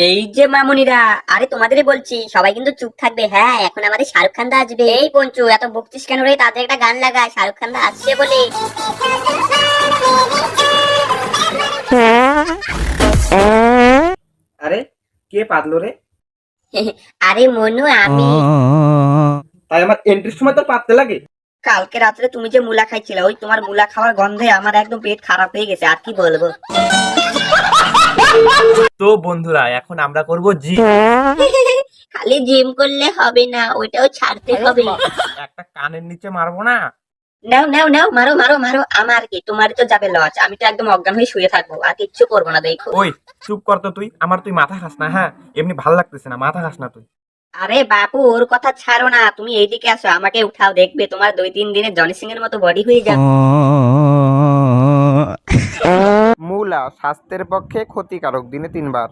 এই যে মামুনিরা, আরে তোমাদেরই বলছি, সবাই কিন্তু চুপ থাকবে। হ্যাঁ, এখন আমাদের শাহরুখ খান দা আসবে। এই পঞ্চু, এত বকছিস কেন রে? তাদের একটা গান লাগা, শাহরুখ খান দা আসছে বলে। আরে কে পারলো রে? আরে মনু, আমি। তাই আমার এন্ট্রির সময় তোর পাততে লাগে? কালকে রাত্রে তুমি যে মুলা খাইছিলে, ওই তোমার মুলা খাওয়ার গন্ধে আমার একদম পেট খারাপ হয়ে গেছে, আর কি বলবো। তো বন্ধুরা, এখন আমরা করব জি। খালি জিম করলে হবে না, ওইটাও ছাড়তে হবে। একটা কানের নিচে মারবো না? নাও নাও নাও, মারো মারো মারো। আমার কি, তোমার তো যাবে লস। আমি তো একদম অজ্ঞান হয়ে শুয়ে থাকবো, আর কিচ্ছু করবো না, দেখো। ওই চুপ কর তো তুই। তুই মাথা খাস না, হ্যাঁ? এমনি ভাল লাগতেছে না, মাথা খাস না তুই। আরে বাপু, ওর কথা ছাড়ো না, তুমি এইদিকে আসো, আমাকে উঠাও, দেখবে তোমার 2-3 দিনে জনি সিং এর মতো বডি হয়ে যাবে। মূলা স্বাস্থ্যের পক্ষে ক্ষতিকারক, দিনে 3 বার।